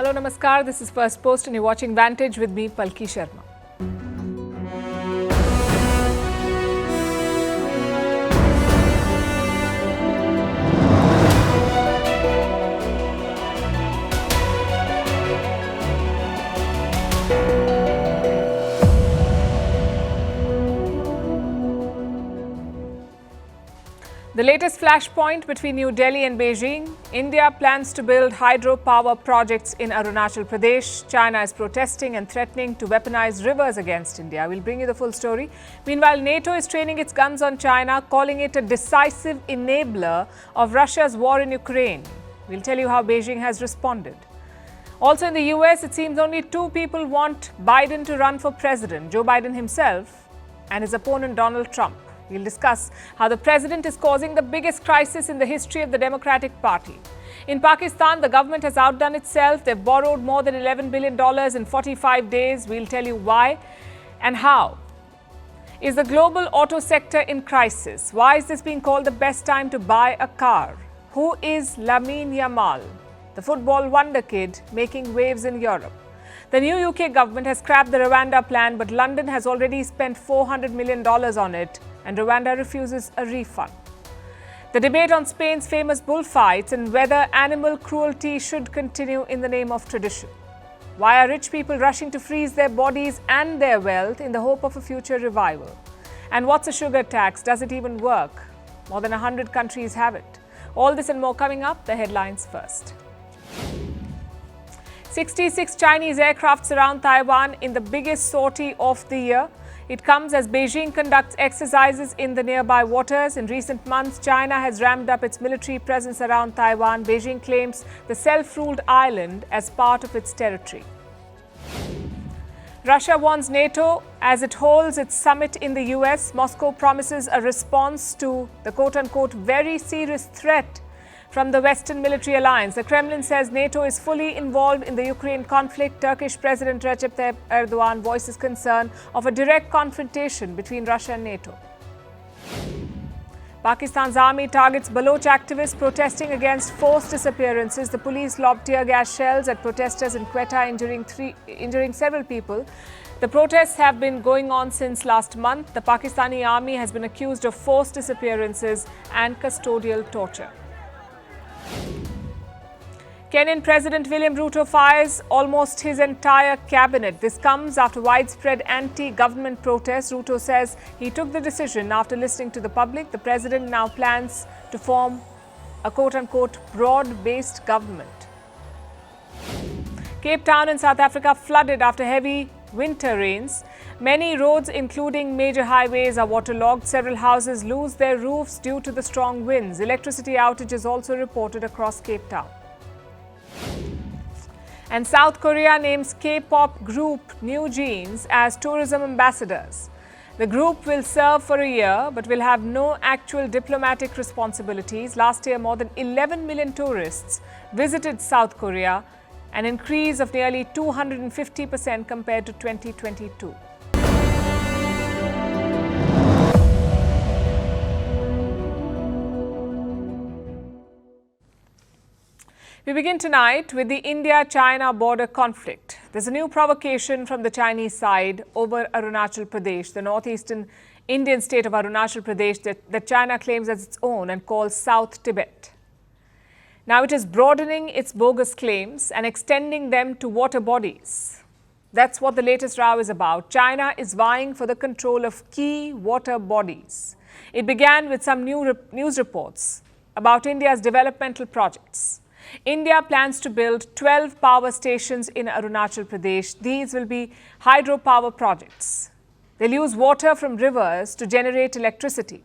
Hello, Namaskar. This is Firstpost and you're watching Vantage with me, Palki Sharma. The latest flashpoint between New Delhi and Beijing. India plans to build hydropower projects in Arunachal Pradesh. China is protesting and threatening to weaponize rivers against India. We'll bring you the full story. Meanwhile, NATO is training its guns on China, calling it a decisive enabler of Russia's war in Ukraine. We'll tell you how Beijing has responded. Also in the US, it seems only two people want Biden to run for president, Joe Biden himself and his opponent Donald Trump. We'll discuss how the president is causing the biggest crisis in the history of the Democratic Party. In Pakistan, the government has outdone itself. They've borrowed more than $11 billion in 45 days. We'll tell you why and how. Is the global auto sector in crisis? Why is this being called the best time to buy a car? Who is Lamine Yamal, the football wonder kid making waves in Europe? The new UK government has scrapped the Rwanda plan, but London has already spent $400 million on it, and Rwanda refuses a refund. The debate on Spain's famous bullfights and whether animal cruelty should continue in the name of tradition. Why are rich people rushing to freeze their bodies and their wealth in the hope of a future revival? And what's a sugar tax? Does it even work? More than 100 countries have it. All this and more coming up. The headlines first. 66 Chinese aircraft surround Taiwan in the biggest sortie of the year. It comes as Beijing conducts exercises in the nearby waters. In recent months, China has ramped up its military presence around Taiwan. Beijing claims the self-ruled island as part of its territory. Russia warns NATO as it holds its summit in the US. Moscow promises a response to the quote-unquote very serious threat from the Western military alliance. The Kremlin says NATO is fully involved in the Ukraine conflict. Turkish President Recep Tayyip Erdogan voices concern of a direct confrontation between Russia and NATO. Pakistan's army targets Baloch activists protesting against forced disappearances. The police lobbed tear gas shells at protesters in Quetta, injuring several people. The protests have been going on since last month. The Pakistani army has been accused of forced disappearances and custodial torture. Kenyan President William Ruto fires almost his entire cabinet. This comes after widespread anti-government protests. Ruto says he took the decision after listening to the public. The president now plans to form a quote-unquote broad-based government. Cape Town in South Africa flooded after heavy winter rains. Many roads, including major highways, are waterlogged. Several houses lose their roofs due to the strong winds. Electricity outages also reported across Cape Town. And South Korea names K-pop group New Jeans as tourism ambassadors. The group will serve for a year but will have no actual diplomatic responsibilities. Last year, more than 11 million tourists visited South Korea, an increase of nearly 250% compared to 2022. We begin tonight with the India-China border conflict. There's a new provocation from the Chinese side over Arunachal Pradesh, the northeastern Indian state of Arunachal Pradesh that China claims as its own and calls South Tibet. Now it is broadening its bogus claims and extending them to water bodies. That's what the latest row is about. China is vying for the control of key water bodies. It began with some news reports about India's developmental projects. India plans to build 12 power stations in Arunachal Pradesh. These will be hydropower projects. They'll use water from rivers to generate electricity.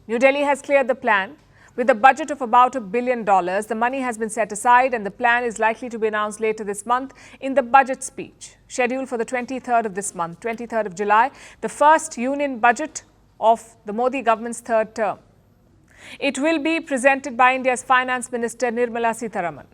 New Delhi has cleared the plan. With a budget of about $1 billion, the money has been set aside and the plan is likely to be announced later this month in the budget speech, scheduled for the 23rd of this month, 23rd of July, the first union budget of the Modi government's third term. It will be presented by India's Finance Minister Nirmala Sitharaman.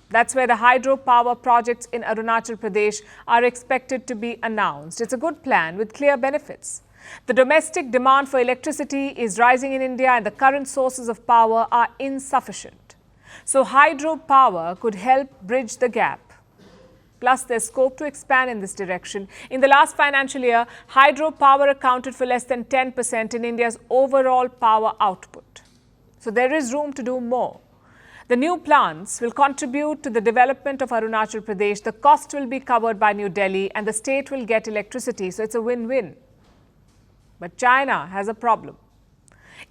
That's where the hydropower projects in Arunachal Pradesh are expected to be announced. It's a good plan with clear benefits. The domestic demand for electricity is rising in India and the current sources of power are insufficient. So hydropower could help bridge the gap. Plus, there's scope to expand in this direction. In the last financial year, hydropower accounted for less than 10% in India's overall power output. So there is room to do more. The new plants will contribute to the development of Arunachal Pradesh. The cost will be covered by New Delhi and the state will get electricity. So it's a win-win. But China has a problem.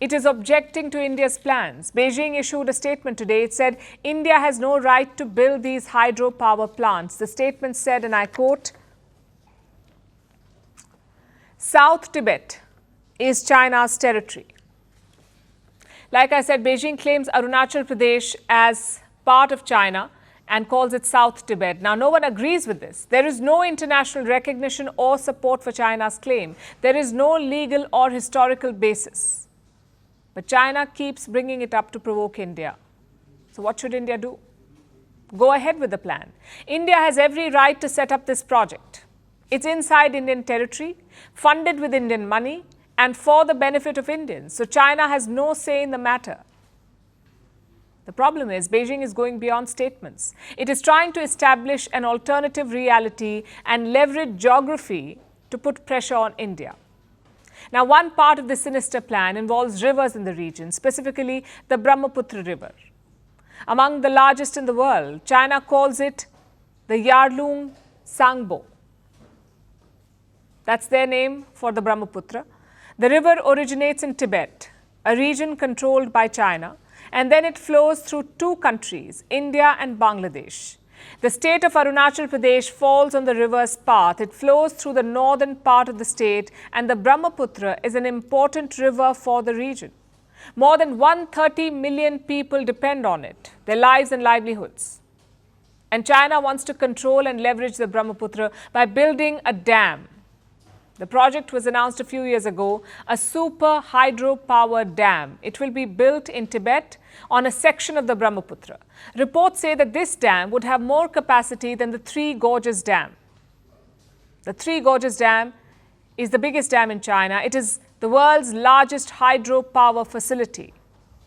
It is objecting to India's plans. Beijing issued a statement today. It said India has no right to build these hydropower plants. The statement said, and I quote, "South Tibet is China's territory." Like I said, Beijing claims Arunachal Pradesh as part of China and calls it South Tibet. Now, no one agrees with this. There is no international recognition or support for China's claim. There is no legal or historical basis. But China keeps bringing it up to provoke India. So what should India do? Go ahead with the plan. India has every right to set up this project. It's inside Indian territory, funded with Indian money, and for the benefit of Indians. So China has no say in the matter. The problem is Beijing is going beyond statements. It is trying to establish an alternative reality and leverage geography to put pressure on India. Now, one part of this sinister plan involves rivers in the region, specifically the Brahmaputra River. Among the largest in the world, China calls it the Yarlung Sangbo. That's their name for the Brahmaputra. The river originates in Tibet, a region controlled by China, and then it flows through two countries, India and Bangladesh. The state of Arunachal Pradesh falls on the river's path. It flows through the northern part of the state, and the Brahmaputra is an important river for the region. More than 130 million people depend on it, their lives and livelihoods. And China wants to control and leverage the Brahmaputra by building a dam. The project was announced a few years ago, a super hydropower dam. It will be built in Tibet on a section of the Brahmaputra. Reports say that this dam would have more capacity than the Three Gorges Dam. The Three Gorges Dam is the biggest dam in China. It is the world's largest hydropower facility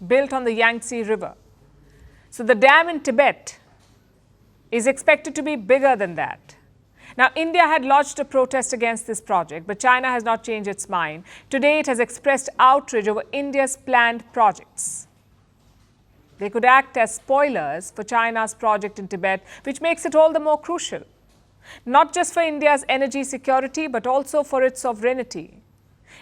built on the Yangtze River. So the dam in Tibet is expected to be bigger than that. Now, India had lodged a protest against this project, but China has not changed its mind. Today, it has expressed outrage over India's planned projects. They could act as spoilers for China's project in Tibet, which makes it all the more crucial, not just for India's energy security, but also for its sovereignty.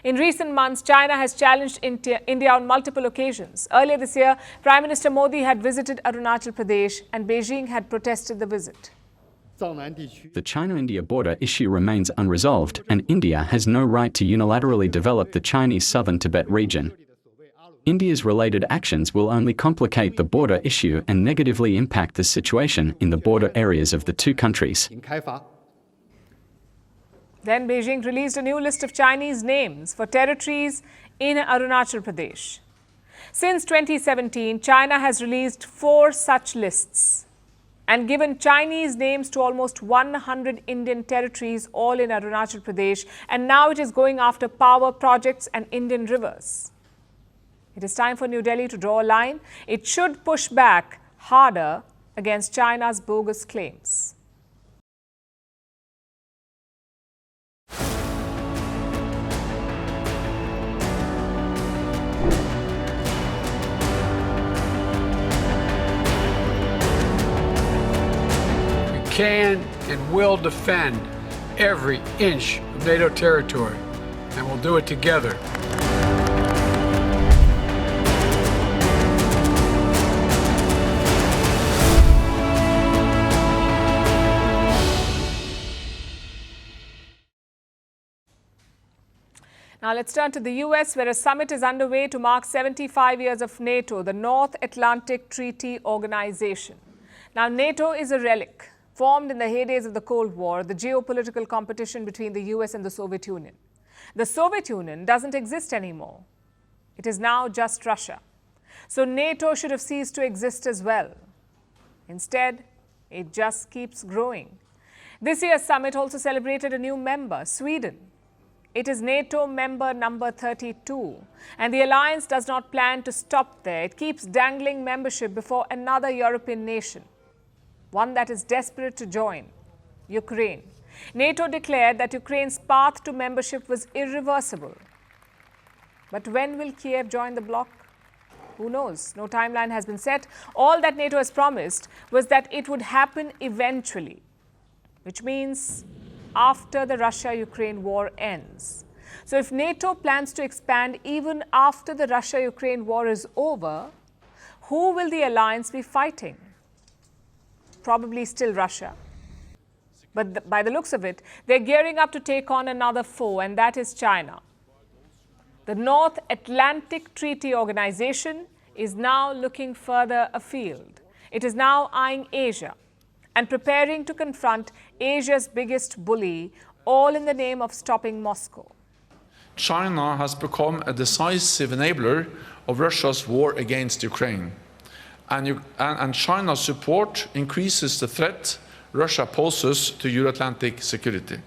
In recent months, China has challenged India on multiple occasions. Earlier this year, Prime Minister Modi had visited Arunachal Pradesh, and Beijing had protested the visit. The China-India border issue remains unresolved, and India has no right to unilaterally develop the Chinese southern Tibet region. India's related actions will only complicate the border issue and negatively impact the situation in the border areas of the two countries. Then Beijing released a new list of Chinese names for territories in Arunachal Pradesh. Since 2017, China has released 4 such lists and given Chinese names to almost 100 Indian territories, all in Arunachal Pradesh, and now it is going after power projects and Indian rivers. It is time for New Delhi to draw a line. It should push back harder against China's bogus claims. Can and will defend every inch of NATO territory, and we'll do it together. Now let's turn to the US, where a summit is underway to mark 75 years of NATO, the North Atlantic Treaty Organization. Now, NATO is a relic formed in the heydays of the Cold War, the geopolitical competition between the US and the Soviet Union. The Soviet Union doesn't exist anymore. It is now just Russia. So NATO should have ceased to exist as well. Instead, it just keeps growing. This year's summit also celebrated a new member, Sweden. It is NATO member number 32, and the alliance does not plan to stop there. It keeps dangling membership before another European nation, one that is desperate to join. Ukraine. NATO declared that Ukraine's path to membership was irreversible. But when will Kiev join the bloc? Who knows? No timeline has been set. All that NATO has promised was that it would happen eventually, which means after the Russia-Ukraine war ends. So if NATO plans to expand even after the Russia-Ukraine war is over, who will the alliance be fighting? Probably still Russia. But by the looks of it, they're gearing up to take on another foe, and that is China. The North Atlantic Treaty Organization is now looking further afield. It is now eyeing Asia and preparing to confront Asia's biggest bully, all in the name of stopping Moscow. China has become a decisive enabler of Russia's war against Ukraine. And China's support increases the threat Russia poses to Euro-Atlantic security.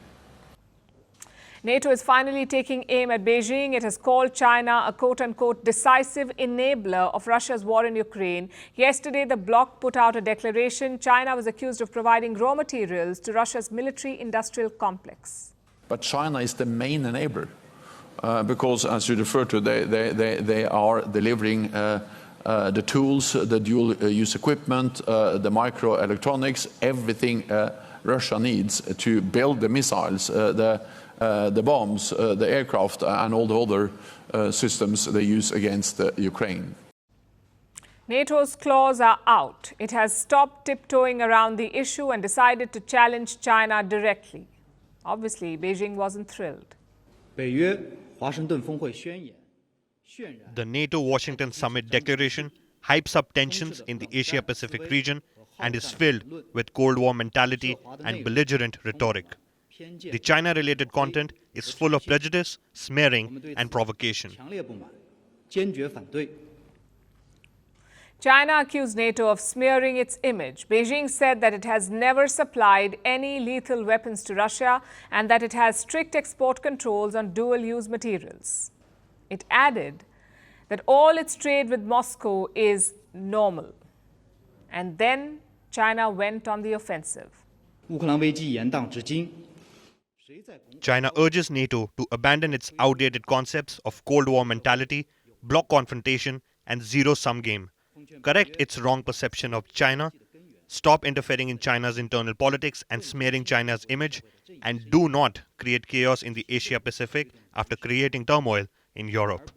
NATO is finally taking aim at Beijing. It has called China a quote-unquote decisive enabler of Russia's war in Ukraine. Yesterday, the bloc put out a declaration. China was accused of providing raw materials to Russia's military-industrial complex. But China is the main enabler because, as you refer to, they are delivering the tools, the dual-use equipment, the microelectronics, everything Russia needs to build the missiles, the bombs, the aircraft, and all the other systems they use against Ukraine. NATO's claws are out. It has stopped tiptoeing around the issue and decided to challenge China directly. Obviously, Beijing wasn't thrilled. The NATO-Washington Summit Declaration hypes up tensions in the Asia-Pacific region and is filled with Cold War mentality and belligerent rhetoric. The China-related content is full of prejudice, smearing, and provocation. China accused NATO of smearing its image. Beijing said that it has never supplied any lethal weapons to Russia and that it has strict export controls on dual-use materials. It added that all its trade with Moscow is normal. And then China went on the offensive. China urges NATO to abandon its outdated concepts of Cold War mentality, bloc confrontation, and zero-sum game. Correct its wrong perception of China, stop interfering in China's internal politics and smearing China's image, and do not create chaos in the Asia-Pacific after creating turmoil in Europe.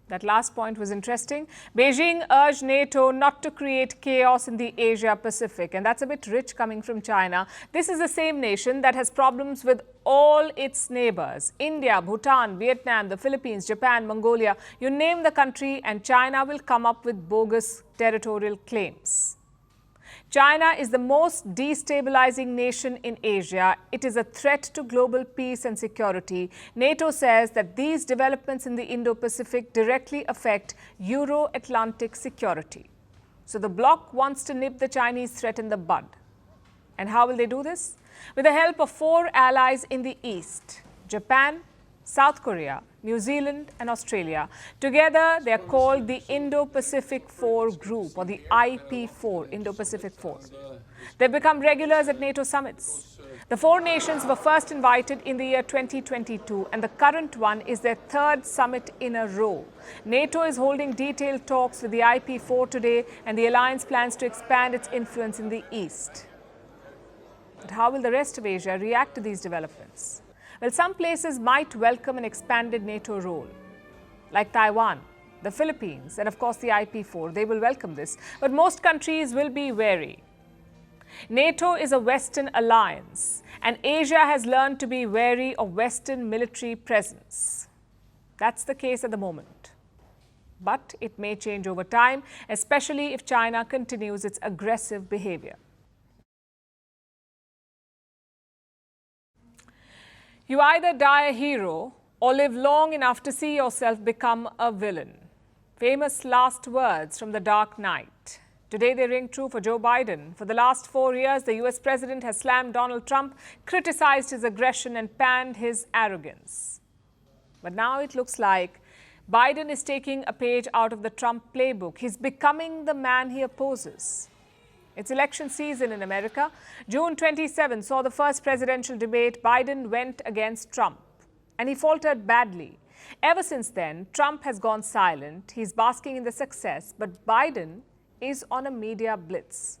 That last point was interesting. Beijing urged NATO not to create chaos in the Asia-Pacific, and that's a bit rich coming from China. This is the same nation that has problems with all its neighbors: India, Bhutan, Vietnam, the Philippines, Japan, Mongolia. You name the country and China will come up with bogus territorial claims. China is the most destabilizing nation in Asia. It is a threat to global peace and security. NATO says that these developments in the Indo-Pacific directly affect Euro-Atlantic security. So the bloc wants to nip the Chinese threat in the bud. And how will they do this? With the help of 4 allies in the East: Japan, South Korea, New Zealand, and Australia. Together, they are called the Indo-Pacific 4 Group, or the IP4, Indo-Pacific 4. They've become regulars at NATO summits. The 4 nations were first invited in the year 2022, and the current one is their 3rd summit in a row. NATO is holding detailed talks with the IP4 today, and the alliance plans to expand its influence in the East. But how will the rest of Asia react to these developments? Well, some places might welcome an expanded NATO role, like Taiwan, the Philippines, and of course the IP4. They will welcome this, but most countries will be wary. NATO is a Western alliance, and Asia has learned to be wary of Western military presence. That's the case at the moment. But it may change over time, especially if China continues its aggressive behavior. You either die a hero or live long enough to see yourself become a villain. Famous last words from the Dark Knight. Today they ring true for Joe Biden. For the last 4 years, the US president has slammed Donald Trump, criticized his aggression, and panned his arrogance. But now it looks like Biden is taking a page out of the Trump playbook. He's becoming the man he opposes. It's election season in America. June 27 saw the first presidential debate. Biden went against Trump, and he faltered badly. Ever since then, Trump has gone silent. He's basking in the success, but Biden is on a media blitz.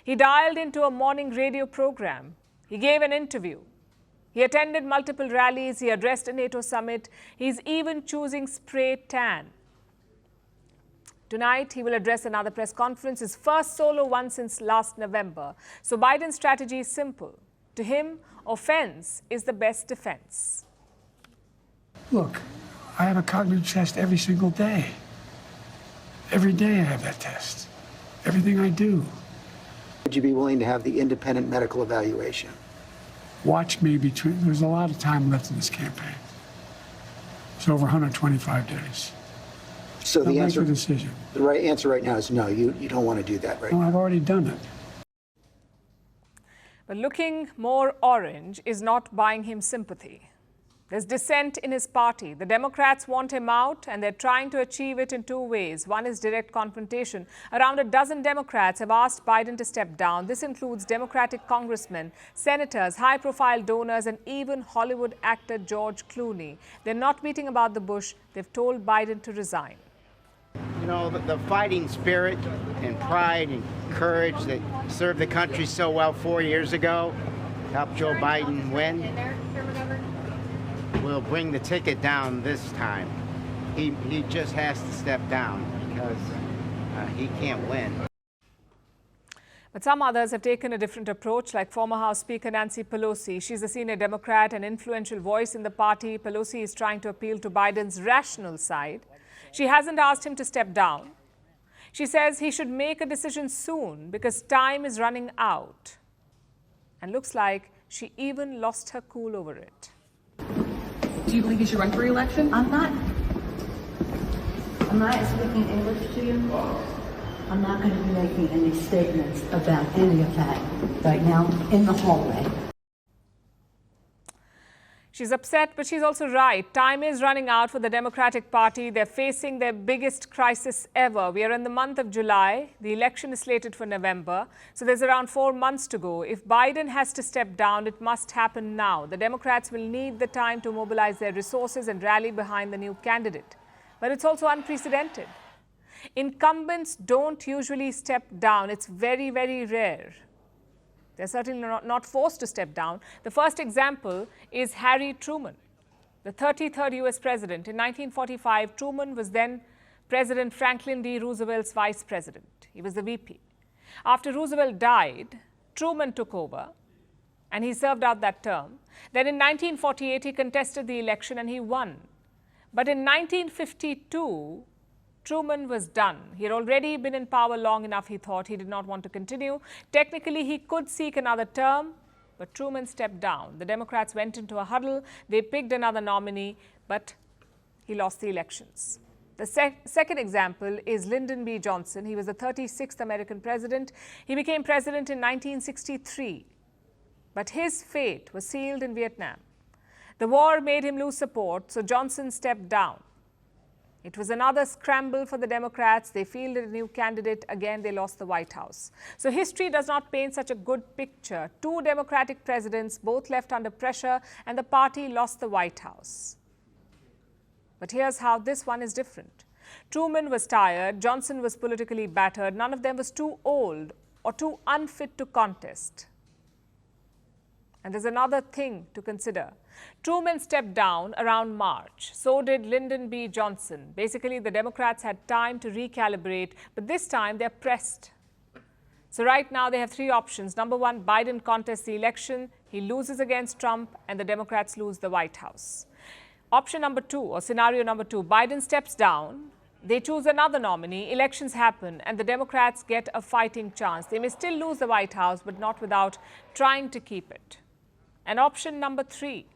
He dialed into a morning radio program. He gave an interview. He attended multiple rallies. He addressed a NATO summit. He's even choosing spray tan. Tonight, he will address another press conference, his first solo one since last November. So Biden's strategy is simple. To him, offense is the best defense. Look, I have a cognitive test every single day. Every day I have that test. Everything I do. Would you be willing to have the independent medical evaluation? Watch me between, there's a lot of time left in this campaign. It's over 125 days. So the answer, decision. The right answer right now is no, you don't want to do that right now. No, I've already done it. But looking more orange is not buying him sympathy. There's dissent in his party. The Democrats want him out, and they're trying to achieve it in two ways. One is direct confrontation. Around a dozen Democrats have asked Biden to step down. This includes Democratic congressmen, senators, high-profile donors, and even Hollywood actor George Clooney. They're not beating about the bush. They've told Biden to resign. You know, the fighting spirit and pride and courage that served the country so well 4 years ago, helped Joe Biden win, will bring the ticket down this time. He just has to step down because he can't win. But some others have taken a different approach, like former House Speaker Nancy Pelosi. She's a senior Democrat and influential voice in the party. Pelosi is trying to appeal to Biden's rational side. She hasn't asked him to step down. She says he should make a decision soon because time is running out. And looks like she even lost her cool over it. Do you believe you should run for re-election? I'm not speaking English to you. I'm not going to be making any statements about any of that right now in the hallway. She's upset, but she's also right. Time is running out for the Democratic Party. They're facing their biggest crisis ever. We are in the month of July. The election is slated for November. So there's around 4 months to go. If Biden has to step down, it must happen now. The Democrats will need the time to mobilize their resources and rally behind the new candidate. But it's also unprecedented. Incumbents don't usually step down. It's very, very rare. They're certainly not forced to step down. The first example is Harry Truman, the 33rd U.S. president. In 1945, Truman was then President Franklin D. Roosevelt's vice president. He was the VP. After Roosevelt died, Truman took over, and he served out that term. Then in 1948, he contested the election, and he won. But in 1952, Truman was done. He had already been in power long enough, he thought. He did not want to continue. Technically, he could seek another term, but Truman stepped down. The Democrats went into a huddle. They picked another nominee, but he lost the elections. The second example is Lyndon B. Johnson. He was the 36th American president. He became president in 1963, but his fate was sealed in Vietnam. The war made him lose support, so Johnson stepped down. It was another scramble for the Democrats. They fielded a new candidate. Again, they lost the White House. So history does not paint such a good picture. Two Democratic presidents, both left under pressure, and the party lost the White House. But here's how this one is different. Truman was tired. Johnson was politically battered. None of them was too old or too unfit to contest. And there's another thing to consider. Truman stepped down around March. So did Lyndon B. Johnson. Basically, the Democrats had time to recalibrate, but this time they're pressed. So right now they have three options. Number one, Biden contests the election. He loses against Trump, and the Democrats lose the White House. Option number two, or scenario number two, Biden steps down. They choose another nominee, elections happen, and the Democrats get a fighting chance. They may still lose the White House, but not without trying to keep it. And option number three,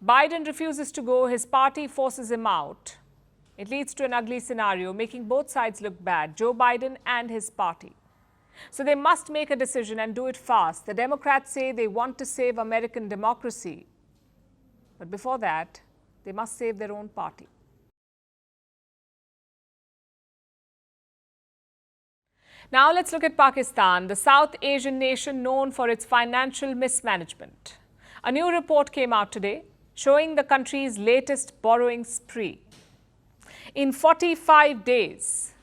Biden refuses to go, his party forces him out. It leads to an ugly scenario, making both sides look bad, Joe Biden and his party. So they must make a decision and do it fast. The Democrats say they want to save American democracy. But before that, they must save their own party. Now let's look at Pakistan, the South Asian nation known for its financial mismanagement. A new report came out today showing the country's latest borrowing spree. In 45 days,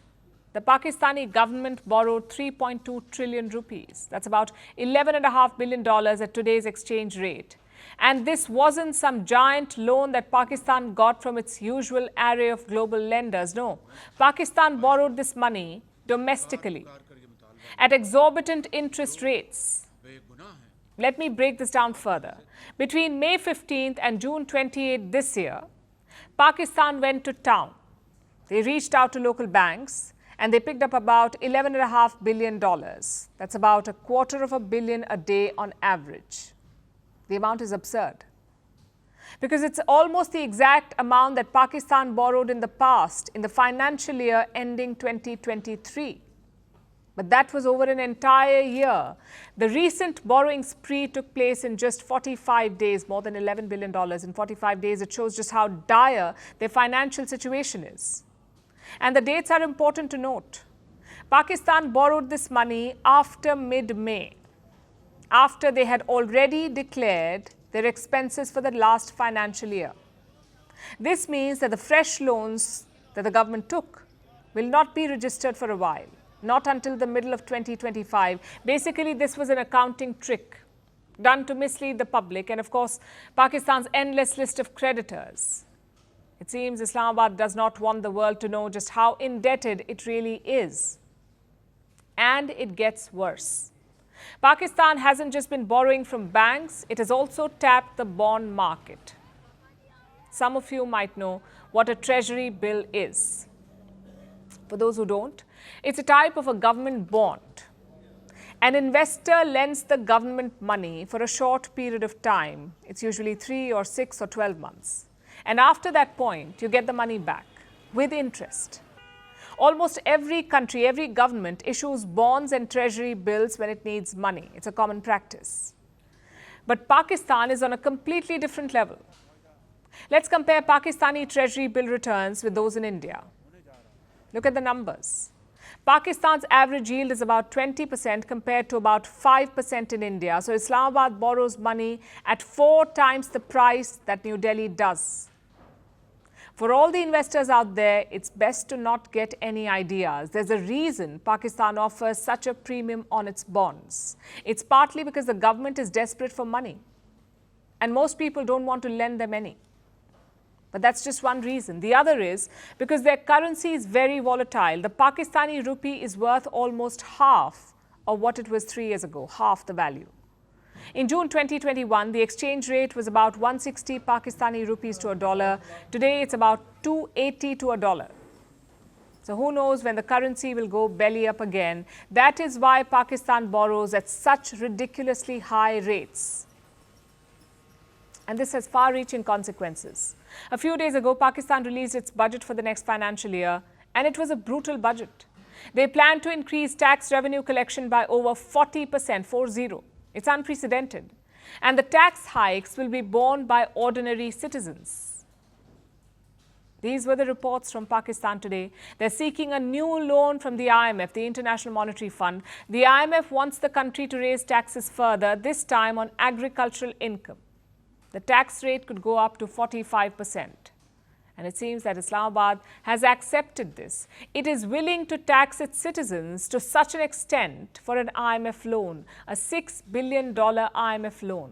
the Pakistani government borrowed 3.2 trillion rupees. That's about $11.5 billion at today's exchange rate. And this wasn't some giant loan that Pakistan got from its usual array of global lenders. No, Pakistan borrowed this money domestically at exorbitant interest rates. Let me break this down further. Between May 15th and June 28th this year, Pakistan went to town. They reached out to local banks and they picked up about $11.5 billion. That's about $250 million a day on average. The amount is absurd because it's almost the exact amount that Pakistan borrowed in the past in the financial year ending 2023. But that was over an entire year. The recent borrowing spree took place in just 45 days, more than $11 billion in 45 days. It shows just how dire their financial situation is. And the dates are important to note. Pakistan borrowed this money after mid-May, after they had already declared their expenses for the last financial year. This means that the fresh loans that the government took will not be registered for a while, not until the middle of 2025. Basically, this was an accounting trick done to mislead the public and, of course, Pakistan's endless list of creditors. It seems Islamabad does not want the world to know just how indebted it really is. And it gets worse. Pakistan hasn't just been borrowing from banks, it has also tapped the bond market. Some of you might know what a treasury bill is. For those who don't, it's a type of a government bond. An investor lends the government money for a short period of time. It's usually 3 or 6 or 12 months. And after that point, you get the money back with interest. Almost every country, every government issues bonds and treasury bills when it needs money. It's a common practice. But Pakistan is on a completely different level. Let's compare Pakistani treasury bill returns with those in India. Look at the numbers. Pakistan's average yield is about 20% compared to about 5% in India. So Islamabad borrows money at 4 times the price that New Delhi does. For all the investors out there, it's best to not get any ideas. There's a reason Pakistan offers such a premium on its bonds. It's partly because the government is desperate for money and most people don't want to lend them any. But that's just one reason. The other is because their currency is very volatile. The Pakistani rupee is worth almost half of what it was 3 years ago, half the value. In June 2021, the exchange rate was about 160 Pakistani rupees to a dollar. Today, it's about 280 to a dollar. So who knows when the currency will go belly up again. That is why Pakistan borrows at such ridiculously high rates. And this has far-reaching consequences. A few days ago, Pakistan released its budget for the next financial year, and it was a brutal budget. They plan to increase tax revenue collection by over 40%, 40. It's unprecedented. And the tax hikes will be borne by ordinary citizens. These were the reports from Pakistan today. They're seeking a new loan from the IMF, the International Monetary Fund. The IMF wants the country to raise taxes further, this time on agricultural income. The tax rate could go up to 45%. And it seems that Islamabad has accepted this. It is willing to tax its citizens to such an extent for an IMF loan, a $6 billion IMF loan.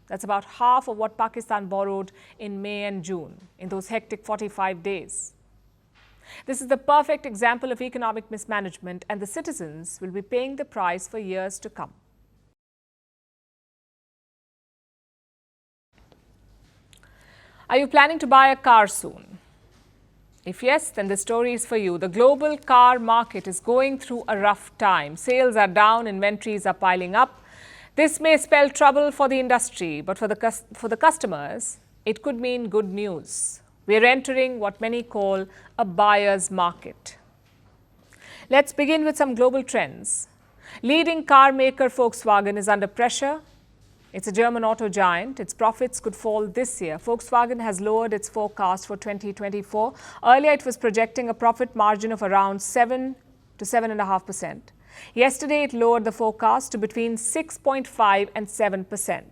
That's about half of what Pakistan borrowed in May and June, in those hectic 45 days. This is the perfect example of economic mismanagement, and the citizens will be paying the price for years to come. Are you planning to buy a car soon? If yes, then the story is for you. The global car market is going through a rough time. Sales are down, inventories are piling up. This may spell trouble for the industry, but for the customers, it could mean good news. We are entering what many call a buyer's market. Let's begin with some global trends. Leading car maker Volkswagen is under pressure. It's a German auto giant. Its profits could fall this year. Volkswagen has lowered its forecast for 2024. Earlier, it was projecting a profit margin of around 7 to 7.5%. Yesterday, it lowered the forecast to between 6.5 and 7%.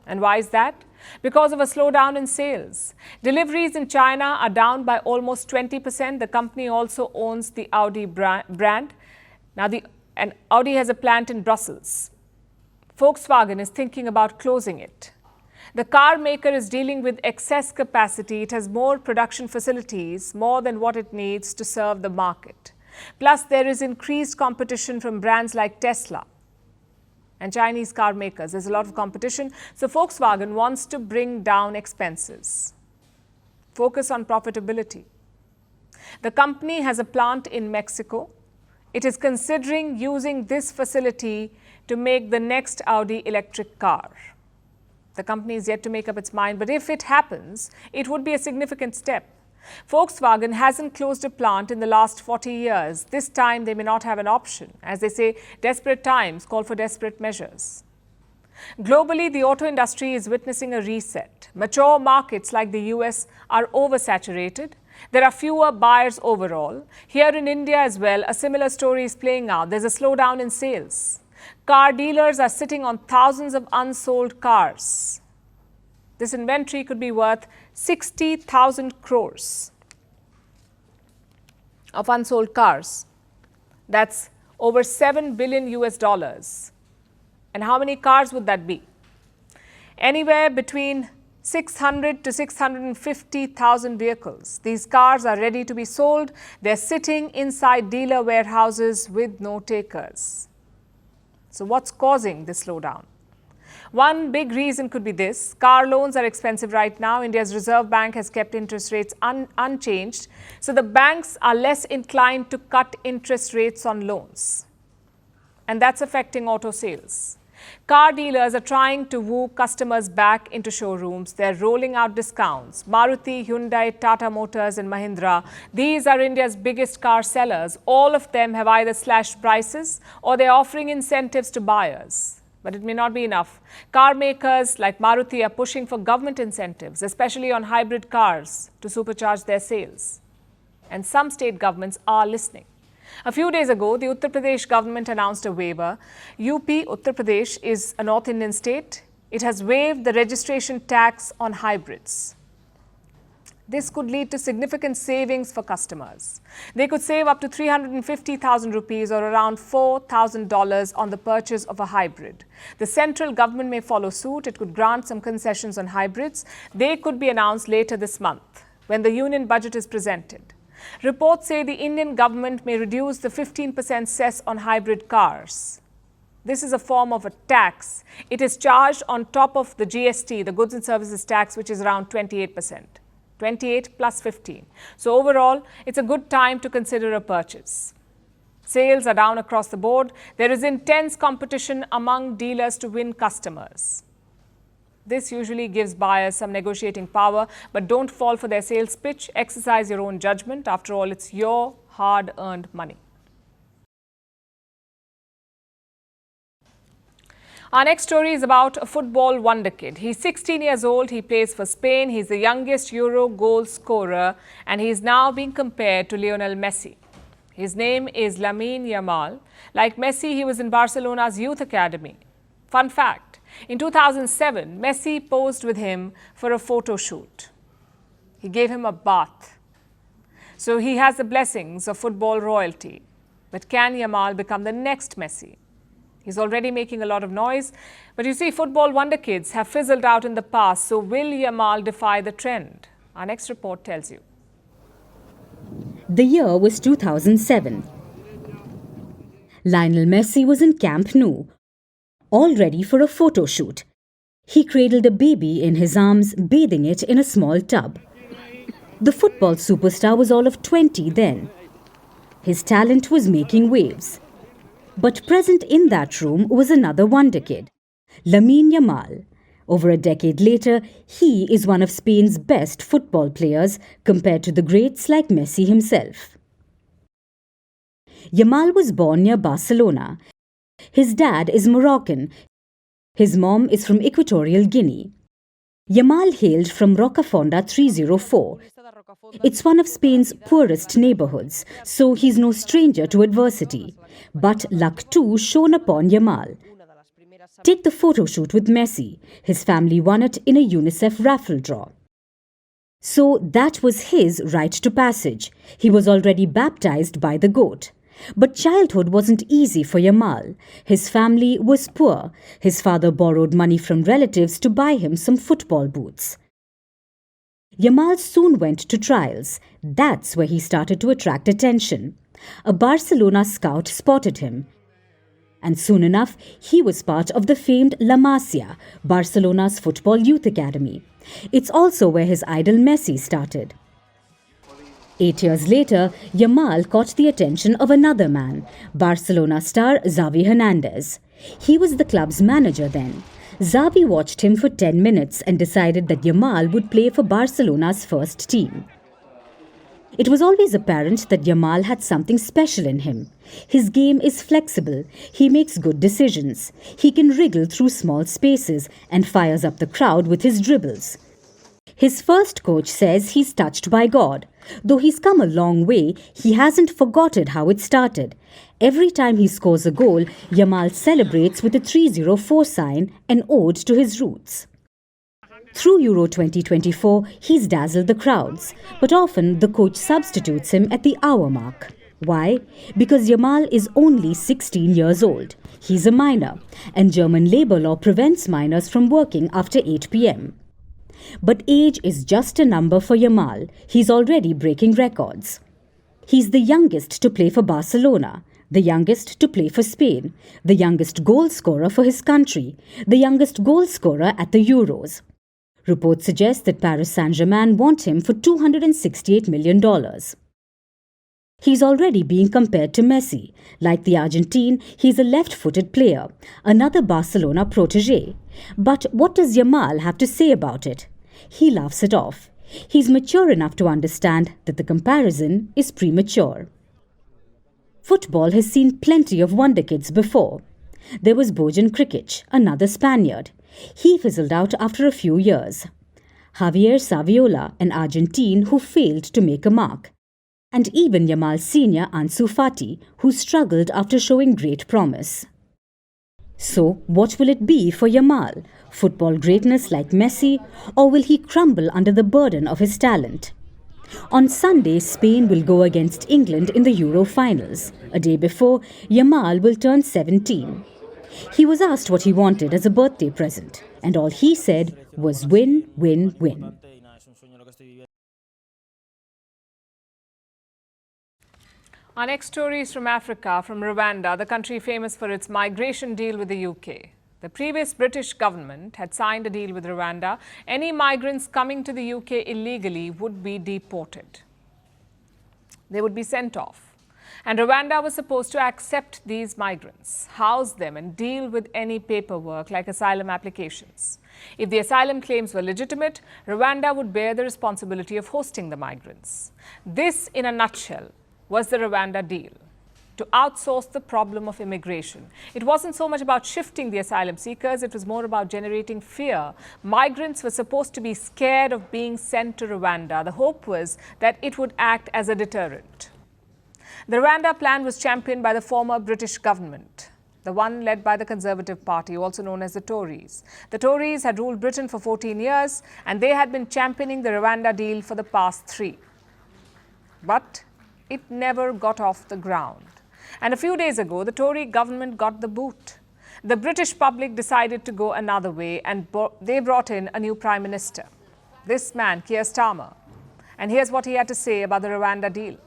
And why is that? Because of a slowdown in sales. Deliveries in China are down by almost 20%. The company also owns the Audi brand. And Audi has a plant in Brussels. Volkswagen is thinking about closing it. The car maker is dealing with excess capacity. It has more production facilities, more than what it needs to serve the market. Plus, there is increased competition from brands like Tesla and Chinese car makers. There's a lot of competition. So Volkswagen wants to bring down expenses, focus on profitability. The company has a plant in Mexico. It is considering using this facility to make the next Audi electric car. The company is yet to make up its mind, but if it happens, it would be a significant step. Volkswagen hasn't closed a plant in the last 40 years. This time, they may not have an option. As they say, desperate times call for desperate measures. Globally, the auto industry is witnessing a reset. Mature markets like the US are oversaturated. There are fewer buyers overall. Here in India as well, a similar story is playing out. There's a slowdown in sales. Car dealers are sitting on thousands of unsold cars. This inventory could be worth 60,000 crores of unsold cars. That's over $7 billion US. And how many cars would that be? Anywhere between 600 to 650,000 vehicles. These cars are ready to be sold. They're sitting inside dealer warehouses with no takers. So what's causing this slowdown? One big reason could be this. Car loans are expensive right now. India's Reserve Bank has kept interest rates unchanged. So the banks are less inclined to cut interest rates on loans. And that's affecting auto sales. Car dealers are trying to woo customers back into showrooms. They're rolling out discounts. Maruti, Hyundai, Tata Motors and Mahindra, these are India's biggest car sellers. All of them have either slashed prices or they're offering incentives to buyers. But it may not be enough. Car makers like Maruti are pushing for government incentives, especially on hybrid cars, to supercharge their sales. And some state governments are listening. A few days ago, the Uttar Pradesh government announced a waiver. UP, Uttar Pradesh, is a North Indian state. It has waived the registration tax on hybrids. This could lead to significant savings for customers. They could save up to 350,000 rupees or around $4,000 on the purchase of a hybrid. The central government may follow suit. It could grant some concessions on hybrids. They could be announced later this month when the union budget is presented. Reports say the Indian government may reduce the 15% cess on hybrid cars. This is a form of a tax. It is charged on top of the GST, the goods and services tax, which is around 28%. 28 plus 15. So overall, it's a good time to consider a purchase. Sales are down across the board. There is intense competition among dealers to win customers. This usually gives buyers some negotiating power, but don't fall for their sales pitch. Exercise your own judgment. After all, it's your hard-earned money. Our next story is about a football wonder kid. He's 16 years old. He plays for Spain. He's the youngest Euro goal scorer, and he's now being compared to Lionel Messi. His name is Lamine Yamal. Like Messi, he was in Barcelona's youth academy. Fun fact, in 2007, Messi posed with him for a photo shoot. He gave him a bath. So he has the blessings of football royalty. But can Yamal become the next Messi? He's already making a lot of noise. But you see, football wonder kids have fizzled out in the past. So will Yamal defy the trend? Our next report tells you. The year was 2007. Lionel Messi was in Camp Nou, all ready for a photo shoot. He cradled a baby in his arms, bathing it in a small tub. The football superstar was all of 20 then. His talent was making waves. But present in that room was another wonder kid, Lamine Yamal. Over a decade later, he is one of Spain's best football players compared to the greats like Messi himself. Yamal was born near Barcelona. His dad is Moroccan. His mom is from Equatorial Guinea. Yamal hailed from Rocafonda 304. It's one of Spain's poorest neighborhoods, so he's no stranger to adversity. But luck too shone upon Yamal. Take the photo shoot with Messi. His family won it in a UNICEF raffle draw. So that was his rite to passage. He was already baptized by the goat. But childhood wasn't easy for Yamal. His family was poor. His father borrowed money from relatives to buy him some football boots. Yamal soon went to trials. That's where he started to attract attention. A Barcelona scout spotted him. And soon enough, he was part of the famed La Masia, Barcelona's football youth academy. It's also where his idol Messi started. 8 years later, Yamal caught the attention of another man, Barcelona star Xavi Hernandez. He was the club's manager then. Xavi watched him for 10 minutes and decided that Yamal would play for Barcelona's first team. It was always apparent that Yamal had something special in him. His game is flexible, he makes good decisions, he can wriggle through small spaces and fires up the crowd with his dribbles. His first coach says he's touched by God. Though he's come a long way, he hasn't forgotten how it started. Every time he scores a goal, Yamal celebrates with a 304 sign, an ode to his roots. Through Euro 2024, he's dazzled the crowds, but often the coach substitutes him at the hour mark. Why? Because Yamal is only 16 years old. He's a minor, and German labour law prevents minors from working after 8 p.m. But age is just a number for Yamal. He's already breaking records. He's the youngest to play for Barcelona, the youngest to play for Spain, the youngest goal scorer for his country, the youngest goal scorer at the Euros. Reports suggest that Paris Saint-Germain want him for $268 million. He's already being compared to Messi. Like the Argentine, he's a left-footed player, another Barcelona protégé. But what does Yamal have to say about it? He laughs it off. He's mature enough to understand that the comparison is premature. Football has seen plenty of wonder kids before. There was Bojan Krikic, another Spaniard. He fizzled out after a few years. Javier Saviola, an Argentine who failed to make a mark. And even Yamal's senior Ansu Fati, who struggled after showing great promise. So, what will it be for Yamal? Football greatness like Messi, or will he crumble under the burden of his talent? On Sunday, Spain will go against England in the Euro finals. A day before, Yamal will turn 17. He was asked what he wanted as a birthday present, and all he said was win, win, win. Our next story is from Africa, from Rwanda, the country famous for its migration deal with the UK. The previous British government had signed a deal with Rwanda. Any migrants coming to the UK illegally would be deported. They would be sent off. And Rwanda was supposed to accept these migrants, house them and deal with any paperwork like asylum applications. If the asylum claims were legitimate, Rwanda would bear the responsibility of hosting the migrants. This, in a nutshell, was the Rwanda deal, to outsource the problem of immigration. It wasn't so much about shifting the asylum seekers, it was more about generating fear. Migrants were supposed to be scared of being sent to Rwanda. The hope was that it would act as a deterrent. The Rwanda plan was championed by the former British government, the one led by the Conservative Party, also known as the Tories. The Tories had ruled Britain for 14 years, and they had been championing the Rwanda deal for the past 3. But it never got off the ground. And a few days ago, the Tory government got the boot. The British public decided to go another way, and they brought in a new Prime Minister, this man, Keir Starmer. And here's what he had to say about the Rwanda deal.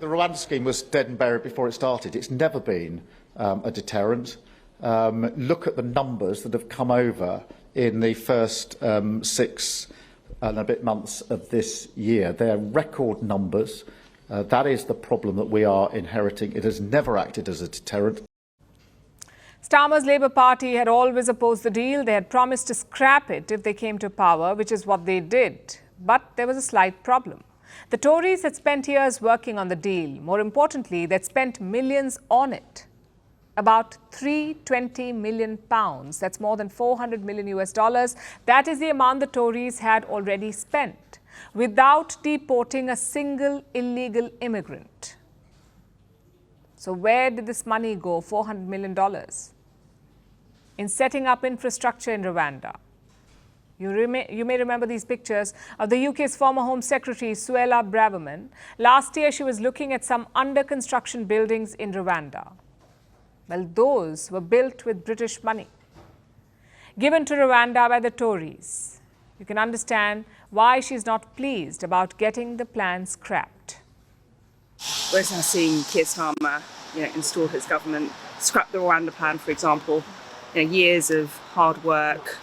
The Rwanda scheme was dead and buried before it started. It's never been a deterrent. Look at the numbers that have come over in the first 6 and a bit months of this year. They're record numbers. That is the problem that we are inheriting. It has never acted as a deterrent. Starmer's Labour Party had always opposed the deal. They had promised to scrap it if they came to power, which is what they did. But there was a slight problem. The Tories had spent years working on the deal. More importantly, they'd spent millions on it. About £320 million. That's more than 400 million US dollars. That is the amount the Tories had already spent without deporting a single illegal immigrant. So where did this money go, $400 million? In setting up infrastructure in Rwanda. You may remember these pictures of the UK's former Home Secretary, Suella Braverman. Last year, she was looking at some under-construction buildings in Rwanda. Well, those were built with British money, given to Rwanda by the Tories. You can understand why she's not pleased about getting the plan scrapped. We're now seeing Keir Starmer, install his government, scrap the Rwanda plan, for example. Years of hard work,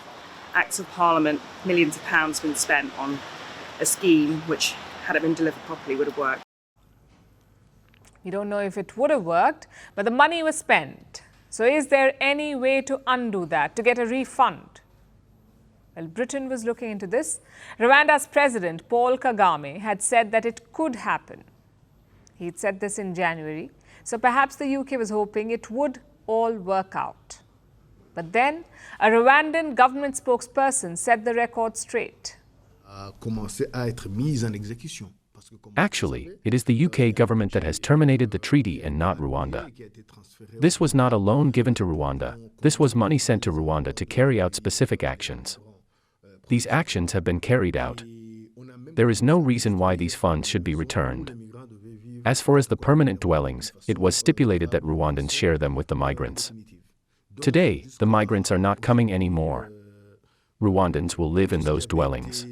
acts of parliament, millions of pounds been spent on a scheme which, had it been delivered properly, would have worked. We don't know if it would have worked, but the money was spent. So is there any way to undo that, to get a refund? Well, Britain was looking into this. Rwanda's president, Paul Kagame, had said that it could happen. He'd said this in January. So perhaps the UK was hoping it would all work out. But then, a Rwandan government spokesperson set the record straight. Actually, it is the UK government that has terminated the treaty and not Rwanda. This was not a loan given to Rwanda. This was money sent to Rwanda to carry out specific actions. These actions have been carried out. There is no reason why these funds should be returned. As for the permanent dwellings, it was stipulated that Rwandans share them with the migrants. Today, the migrants are not coming anymore. Rwandans will live in those dwellings.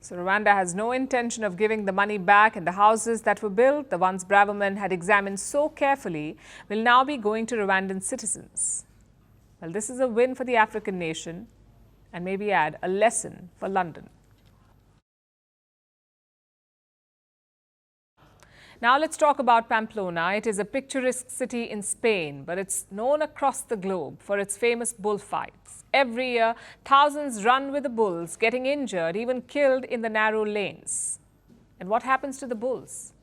So Rwanda has no intention of giving the money back, and the houses that were built, the ones Braverman had examined so carefully, will now be going to Rwandan citizens. Well, this is a win for the African nation, and maybe add a lesson for London. Now let's talk about Pamplona. It is a picturesque city in Spain, but it's known across the globe for its famous bullfights. Every year, thousands run with the bulls, getting injured, even killed in the narrow lanes. And what happens to the bulls?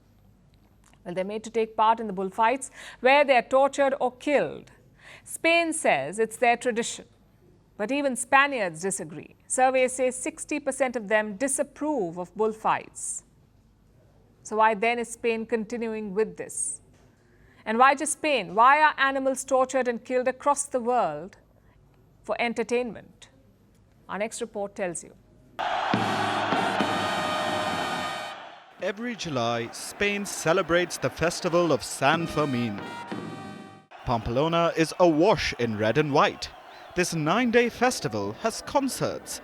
Well, they're made to take part in the bullfights, where they are tortured or killed. Spain says it's their tradition. But even Spaniards disagree. Surveys say 60% of them disapprove of bullfights. So why then is Spain continuing with this? And why just Spain? Why are animals tortured and killed across the world for entertainment? Our next report tells you. Every July, Spain celebrates the festival of San Fermin. Pamplona is awash in red and white. This 9-day festival has concerts,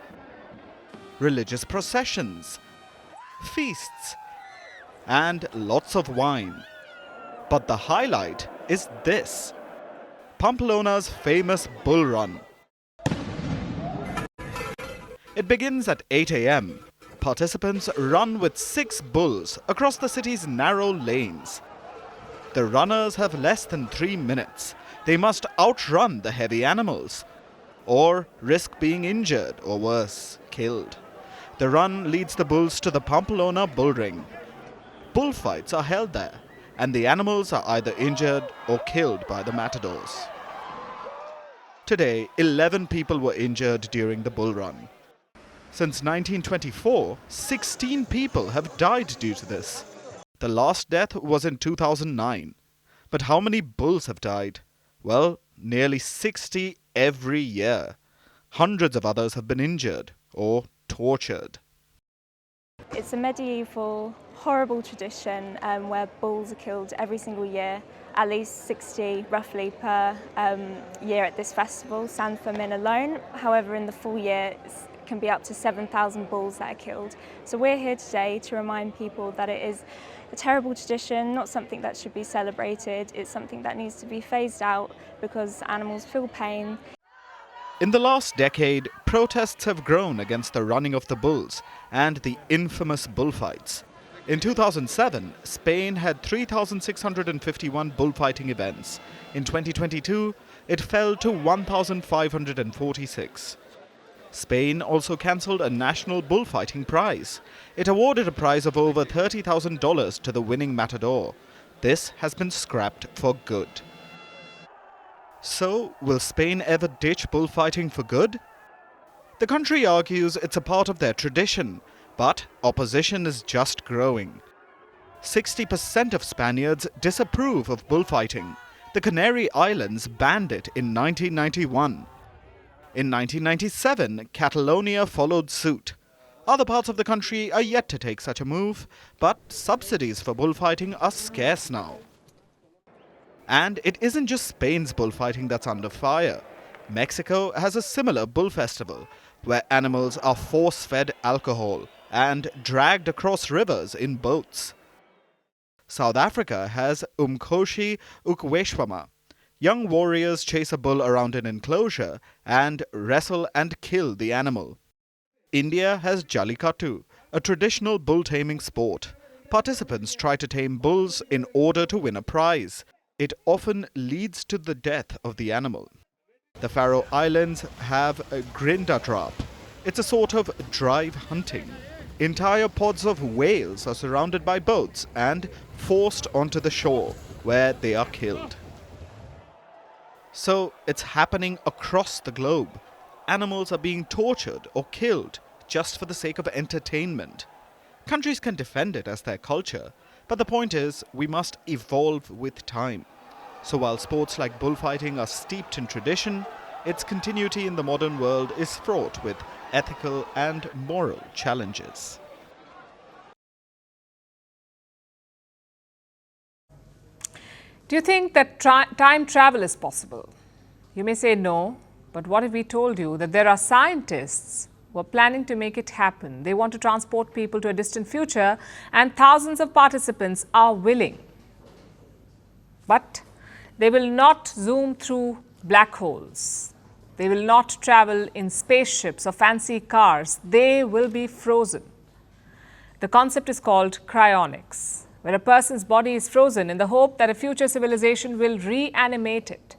religious processions, feasts, and lots of wine. But the highlight is this: Pamplona's famous bull run. It begins at 8 a.m. Participants run with 6 bulls across the city's narrow lanes. The runners have less than 3 minutes. They must outrun the heavy animals, or risk being injured, or worse, killed. The run leads the bulls to the Pamplona bull ring. Bullfights are held there, and the animals are either injured or killed by the matadors. Today, 11 people were injured during the bull run. Since 1924, 16 people have died due to this. The last death was in 2009. But how many bulls have died? Well, nearly 60 every year. Hundreds of others have been injured or tortured. It's a medieval, horrible tradition where bulls are killed every single year, at least 60 roughly per year at this festival, San Fermin alone. However, in the full year, it can be up to 7,000 bulls that are killed. So we're here today to remind people that it is a terrible tradition, not something that should be celebrated. It's something that needs to be phased out because animals feel pain. In the last decade, protests have grown against the running of the bulls and the infamous bullfights. In 2007, Spain had 3,651 bullfighting events. In 2022, it fell to 1,546. Spain also cancelled a national bullfighting prize. It awarded a prize of over $30,000 to the winning matador. This has been scrapped for good. So, will Spain ever ditch bullfighting for good? The country argues it's a part of their tradition, but opposition is just growing. 60% of Spaniards disapprove of bullfighting. The Canary Islands banned it in 1991. In 1997, Catalonia followed suit. Other parts of the country are yet to take such a move, but subsidies for bullfighting are scarce now. And it isn't just Spain's bullfighting that's under fire. Mexico has a similar bull festival, where animals are force-fed alcohol and dragged across rivers in boats. South Africa has Umkoshi Ukweshwama. Young warriors chase a bull around an enclosure and wrestle and kill the animal. India has Jallikattu, a traditional bull-taming sport. Participants try to tame bulls in order to win a prize. It often leads to the death of the animal. The Faroe Islands have a Grindadrap. It's a sort of drive hunting. Entire pods of whales are surrounded by boats and forced onto the shore, where they are killed. So it's happening across the globe. Animals are being tortured or killed just for the sake of entertainment. Countries can defend it as their culture, but the point is, we must evolve with time. So while sports like bullfighting are steeped in tradition, its continuity in the modern world is fraught with ethical and moral challenges. Do you think that time travel is possible? You may say no, but what if we told you that there are scientists who are planning to make it happen? They want to transport people to a distant future, and thousands of participants are willing. But they will not zoom through black holes. They will not travel in spaceships or fancy cars. They will be frozen. The concept is called cryonics, where a person's body is frozen in the hope that a future civilization will reanimate it.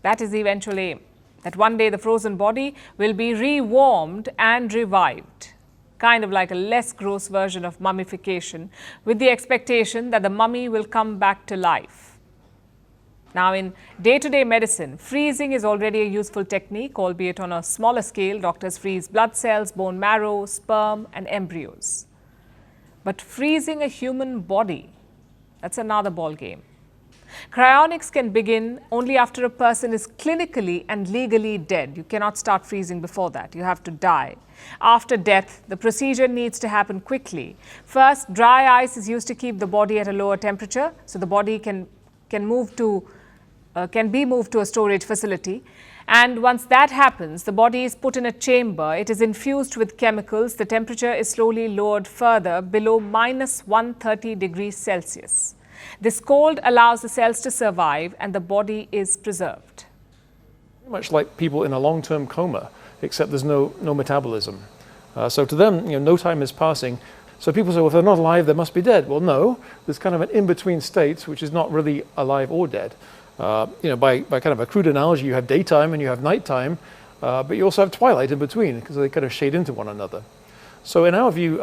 That is the eventual aim, that one day the frozen body will be re-warmed and revived, kind of like a less gross version of mummification, with the expectation that the mummy will come back to life. Now, in day-to-day medicine, freezing is already a useful technique, albeit on a smaller scale. Doctors freeze blood cells, bone marrow, sperm, and embryos. But freezing a human body, that's another ball game. Cryonics can begin only after a person is clinically and legally dead. You cannot start freezing before that. You have to die. After death, the procedure needs to happen quickly. First, dry ice is used to keep the body at a lower temperature, so the body can be moved to a storage facility. And once that happens, the body is put in a chamber. It is infused with chemicals. The temperature is slowly lowered further below minus 130 degrees Celsius. This cold allows the cells to survive and the body is preserved. Much like people in a long-term coma, except there's no metabolism. So to them, no time is passing. So people say, well, if they're not alive, they must be dead. Well, no, there's kind of an in-between state, which is not really alive or dead. By kind of a crude analogy, you have daytime and you have nighttime, but you also have twilight in between because they kind of shade into one another. So in our view,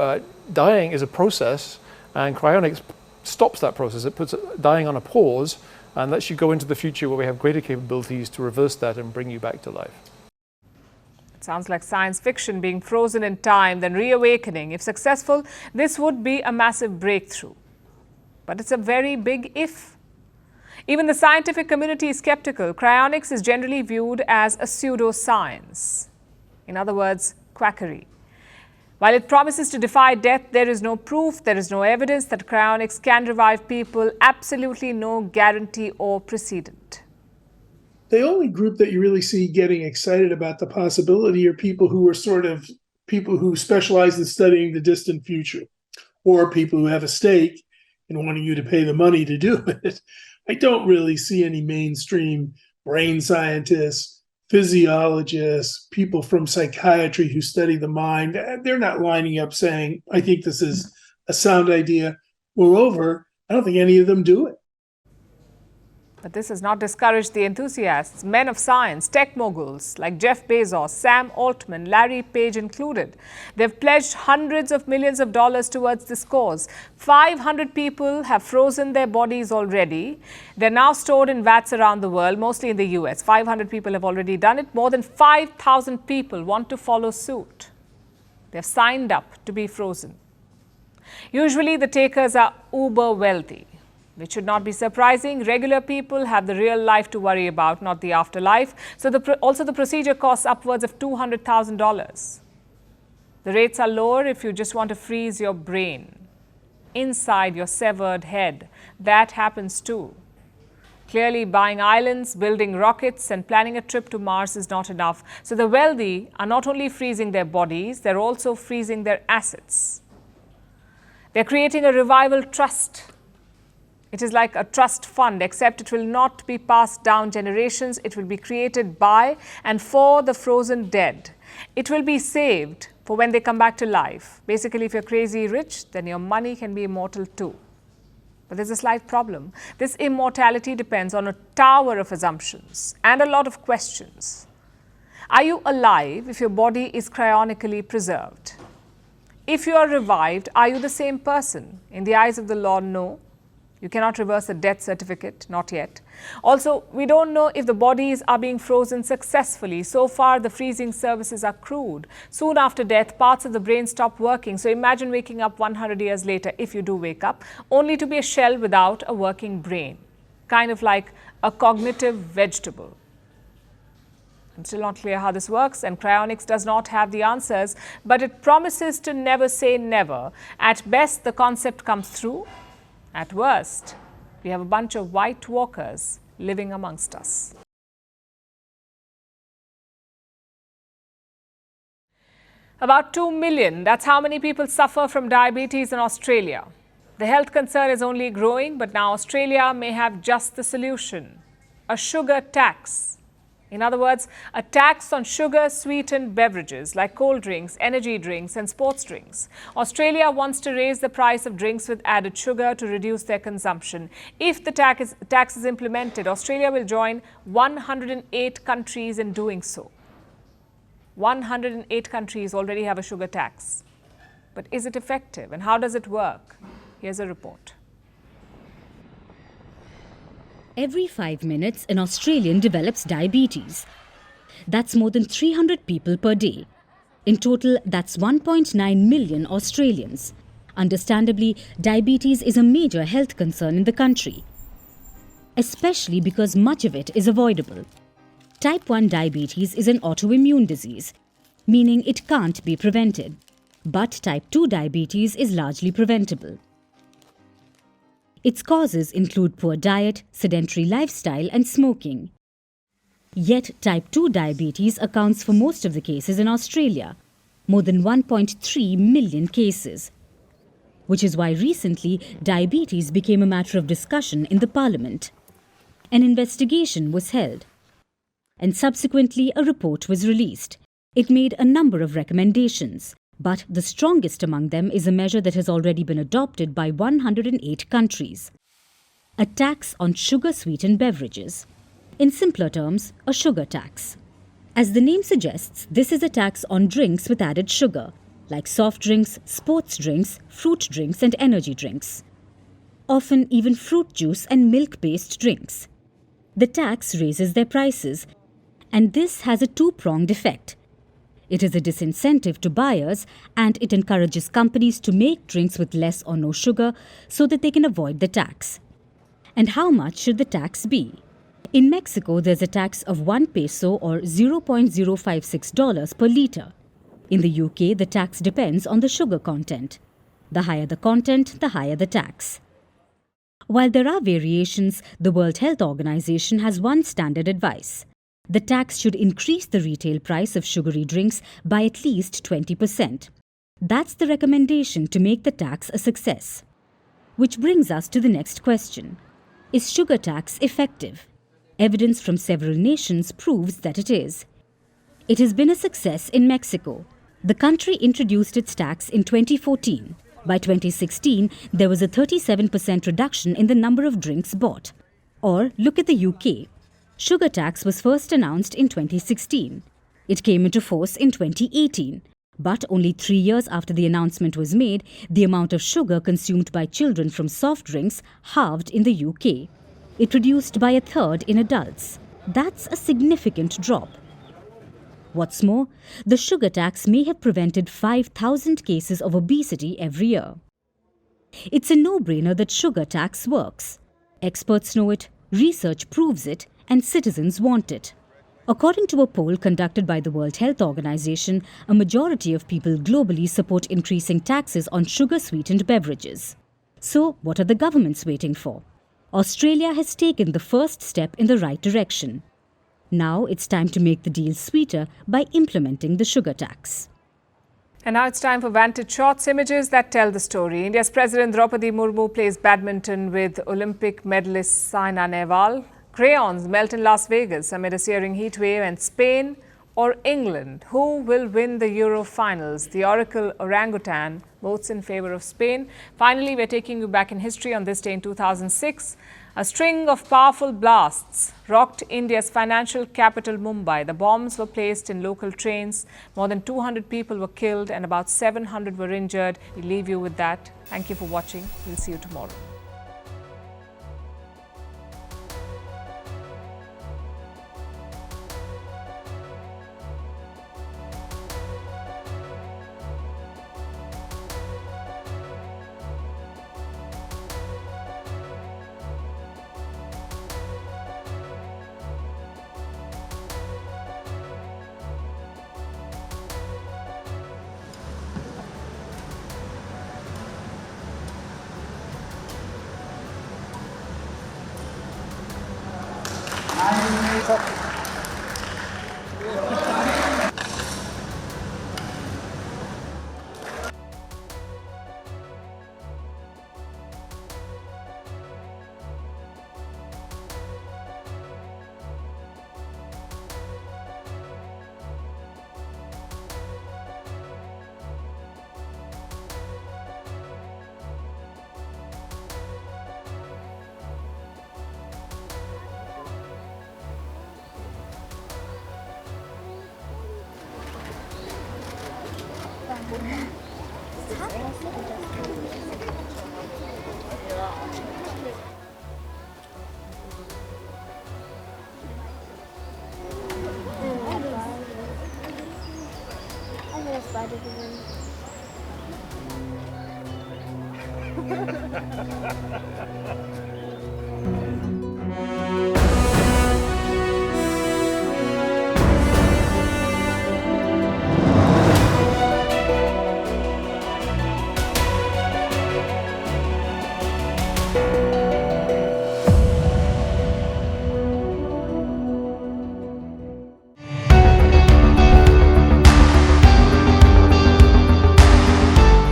dying is a process, and cryonics stops that process. It puts dying on a pause and lets you go into the future where we have greater capabilities to reverse that and bring you back to life. It sounds like science fiction, being frozen in time, then reawakening. If successful, this would be a massive breakthrough. But it's a very big if. Even the scientific community is skeptical. Cryonics is generally viewed as a pseudoscience. In other words, quackery. While it promises to defy death, there is no proof, there is no evidence that cryonics can revive people, absolutely no guarantee or precedent. The only group that you really see getting excited about the possibility are people who are people who specialize in studying the distant future, or people who have a stake in wanting you to pay the money to do it. I don't really see any mainstream brain scientists, physiologists, people from psychiatry who study the mind. They're not lining up saying, I think this is a sound idea. Moreover, I don't think any of them do it. But this has not discouraged the enthusiasts, men of science, tech moguls like Jeff Bezos, Sam Altman, Larry Page included. They've pledged hundreds of millions of dollars towards this cause. 500 people have frozen their bodies already. They're now stored in vats around the world, mostly in the US. 500 people have already done it. More than 5,000 people want to follow suit. They've signed up to be frozen. Usually the takers are uber wealthy, which should not be surprising. Regular people have the real life to worry about, not the afterlife. So also the procedure costs upwards of $200,000. The rates are lower if you just want to freeze your brain inside your severed head. That happens too. Clearly, buying islands, building rockets and planning a trip to Mars is not enough. So the wealthy are not only freezing their bodies, they're also freezing their assets. They're creating a revival trust. It is like a trust fund, except it will not be passed down generations. It will be created by and for the frozen dead. It will be saved for when they come back to life. Basically, if you're crazy rich, then your money can be immortal too. But there's a slight problem. This immortality depends on a tower of assumptions and a lot of questions. Are you alive if your body is cryonically preserved? If you are revived, are you the same person? In the eyes of the law, no. You cannot reverse a death certificate, not yet. Also, we don't know if the bodies are being frozen successfully. So far, the freezing services are crude. Soon after death, parts of the brain stop working. So imagine waking up 100 years later, if you do wake up, only to be a shell without a working brain. Kind of like a cognitive vegetable. I'm still not clear how this works, and cryonics does not have the answers, but it promises to never say never. At best, the concept comes through. At worst, we have a bunch of white walkers living amongst us. About 2 million, that's how many people suffer from diabetes in Australia. The health concern is only growing, but now Australia may have just the solution: a sugar tax. In other words, a tax on sugar-sweetened beverages like cold drinks, energy drinks and sports drinks. Australia wants to raise the price of drinks with added sugar to reduce their consumption. If the tax is implemented, Australia will join 108 countries in doing so. 108 countries already have a sugar tax. But is it effective, and how does it work? Here's a report. Every 5 minutes, an Australian develops diabetes. That's more than 300 people per day. In total, that's 1.9 million Australians. Understandably, diabetes is a major health concern in the country, especially because much of it is avoidable. Type 1 diabetes is an autoimmune disease, meaning it can't be prevented. But type 2 diabetes is largely preventable. Its causes include poor diet, sedentary lifestyle and smoking. Yet type 2 diabetes accounts for most of the cases in Australia, more than 1.3 million cases. Which is why recently diabetes became a matter of discussion in the Parliament. An investigation was held, and subsequently a report was released. It made a number of recommendations. But the strongest among them is a measure that has already been adopted by 108 countries: a tax on sugar-sweetened beverages. In simpler terms, a sugar tax. As the name suggests, this is a tax on drinks with added sugar, like soft drinks, sports drinks, fruit drinks and energy drinks. Often even fruit juice and milk-based drinks. The tax raises their prices, and this has a two-pronged effect. It is a disincentive to buyers, and it encourages companies to make drinks with less or no sugar so that they can avoid the tax. And how much should the tax be? In Mexico, there's a tax of 1 peso or $0.056 per litre. In the UK, the tax depends on the sugar content. The higher the content, the higher the tax. While there are variations, the World Health Organization has one standard advice. The tax should increase the retail price of sugary drinks by at least 20%. That's the recommendation to make the tax a success. Which brings us to the next question. Is sugar tax effective? Evidence from several nations proves that it is. It has been a success in Mexico. The country introduced its tax in 2014. By 2016, there was a 37% reduction in the number of drinks bought. Or look at the UK. Sugar tax was first announced in 2016. It came into force in 2018. But only 3 years after the announcement was made, the amount of sugar consumed by children from soft drinks halved in the UK. It reduced by a third in adults. That's a significant drop. What's more, the sugar tax may have prevented 5,000 cases of obesity every year. It's a no-brainer that sugar tax works. Experts know it, research proves it, and citizens want it. According to a poll conducted by the World Health Organization, a majority of people globally support increasing taxes on sugar-sweetened beverages. So, what are the governments waiting for? Australia has taken the first step in the right direction. Now it's time to make the deal sweeter by implementing the sugar tax. And now it's time for Vantage Shots, images that tell the story. India's President Draupadi Murmu plays badminton with Olympic medalist Saina Nehwal. Crayons melt in Las Vegas amid a searing heatwave, and Spain or England? Who will win the Euro finals? The Oracle orangutan votes in favour of Spain. Finally, we're taking you back in history on this day in 2006. A string of powerful blasts rocked India's financial capital Mumbai. The bombs were placed in local trains. More than 200 people were killed and about 700 were injured. We leave you with that. Thank you for watching. We'll see you tomorrow.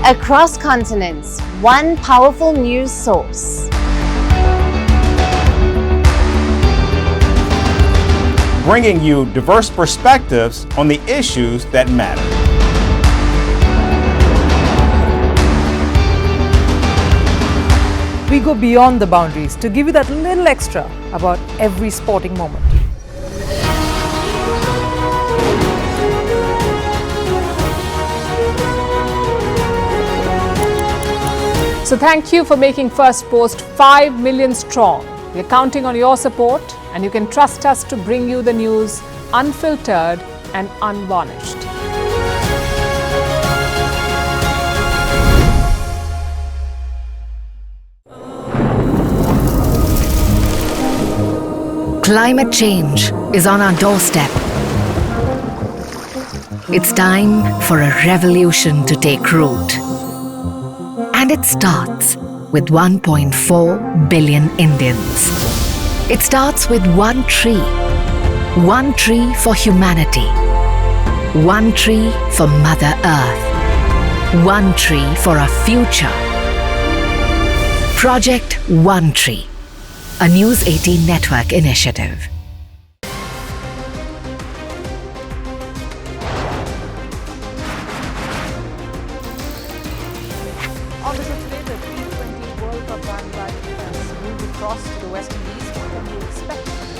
Across continents, one powerful news source. Bringing you diverse perspectives on the issues that matter. We go beyond the boundaries to give you that little extra about every sporting moment. So thank you for making Firstpost 5 million strong. We're counting on your support, and you can trust us to bring you the news unfiltered and unvarnished. Climate change is on our doorstep. It's time for a revolution to take root. And it starts with 1.4 billion Indians. It starts with one tree for humanity, one tree for Mother Earth, one tree for our future. Project One Tree, a News 18 network initiative. Today, the T20 World Cup ban by the moved across to the West Indies. expected.